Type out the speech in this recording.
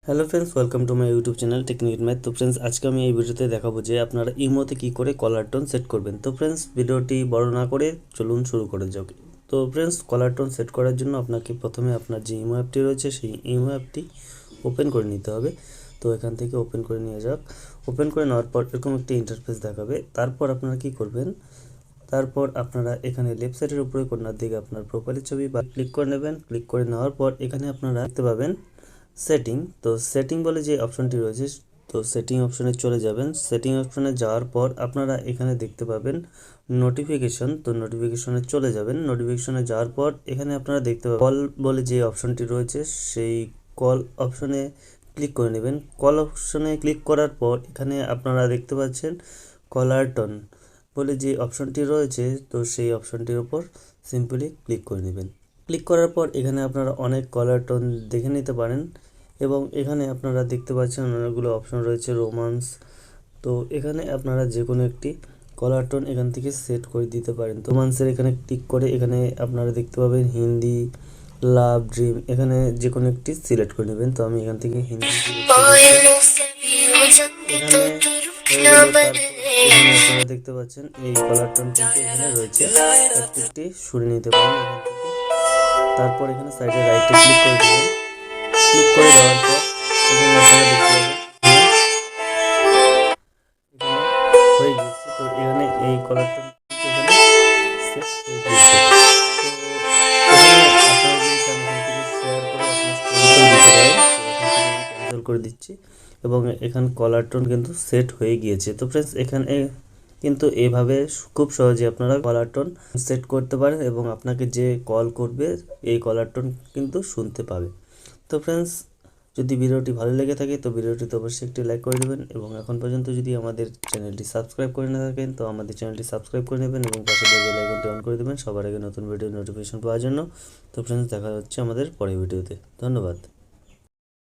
Hello friends, welcome to my YouTube channel technique math. তো friends, আজকে আমি এই ভিডিওতে দেখাবো যে আপনারা ইমোতে কী করে কলার টোন সেট করবেন। তো ফ্রেন্ডস, ভিডিওটি বড় না করে চলুন শুরু করে যাক। তো ফ্রেন্ডস, কলার টোন সেট করার জন্য আপনাকে প্রথমে আপনার যে ইমো অ্যাপটি রয়েছে সেই ইমো অ্যাপটি ওপেন করে নিতে হবে। তো এখান থেকে ওপেন করে নিয়ে যাক। ওপেন করে নেওয়ার পর এরকম একটি ইন্টারফেস দেখাবে। তারপর আপনারা কি করবেন, তারপর আপনারা এখানে লেফট সাইডের উপরে কর্নার দিকে আপনার প্রোফাইলের ছবি বা ক্লিক করে নেবেন। ক্লিক করে নেওয়ার পর এখানে আপনারা দেখতে পাবেন সেটিং। তো সেটিং বলে যে অপশনটি রয়েছে, তো সেটিং অপশনে চলে যাবেন। সেটিং অপশনে যাওয়ার পর আপনারা এখানে দেখতে পাবেন নোটিফিকেশন। তো নোটিফিকেশনে চলে যাবেন। নোটিফিকেশনে যাওয়ার পর এখানে আপনারা দেখতে পাবেন কল বলে যে অপশনটি রয়েছে, সেই কল অপশনে ক্লিক করে নেবেন। কল অপশনে ক্লিক করার পর এখানে আপনারা দেখতে পাচ্ছেন কলার টোন বলে যে অপশনটি রয়েছে, তো সেই অপশনটির উপর সিম্পলি ক্লিক করে নেবেন। ক্লিক করার পর এখানে আপনারা অনেক কলার টোন দেখে নিতে পারেন এবং এখানে আপনারা দেখতে পাচ্ছেন অনেকগুলো অপশন রয়েছে রোমান্স। তো এখানে আপনারা যে কোনো একটি কলার টোন এখান থেকে সেট করে দিতে পারেন। তো রোমান্সের এখানে ক্লিক করে এখানে আপনারা দেখতে পাবেন হিন্দি, লাভ, ড্রিম, এখানে যে কোনো একটি সিলেক্ট করে নেবেন। তো আমি এখান থেকে হিন্দি আপনারা দেখতে পাচ্ছেন এই কলার টোন কিন্তু এখানে রয়েছে, একটি সরিয়ে নিতে পারেন এখান থেকে। তারপর এখানে সাইডে রাইটে ক্লিক করে দেবেন। ক্লিক করে দেওয়ার পর এখানে আপনারা দেখতে পাবেন হয়ে গিয়েছে। তো এখানে এই কলারটা এখানে সেট হয়ে গিয়েছে। তো এখানে আপনারা যদি চান এখান থেকে শেয়ার করে আপনার স্টোরিতেও দিতে পারেন। তো এখান থেকে আমি ক্যান্সেল করে দিচ্ছি এবং এখানে কলার টোন কিন্তু সেট হয়ে গিয়েছে। তো ফ্রেন্ডস, এখানে কিন্তু এভাবে খুব সহজে আপনারা কলার টোন সেট করতে পারেন এবং আপনাকে যে কল করবে এই কলার টোন কিন্তু শুনতে পাবে। তো ফ্রেন্ডস, যদি ভিডিওটি ভালো লেগে থাকে তো ভিডিওটিতে অবশ্যই একটি লাইক করে দেবেন এবং এখন পর্যন্ত যদি আমাদের চ্যানেলটি সাবস্ক্রাইব করে না থাকেন তো আমাদের চ্যানেলটি সাবস্ক্রাইব করে নেবেন এবং পাশে বেল আইকনটি অন করে দেবেন সবার আগে নতুন ভিডিও নোটিফিকেশন পাওয়ার জন্য। তো ফ্রেন্ডস, দেখা হচ্ছে আমাদের পরের ভিডিওতে। ধন্যবাদ।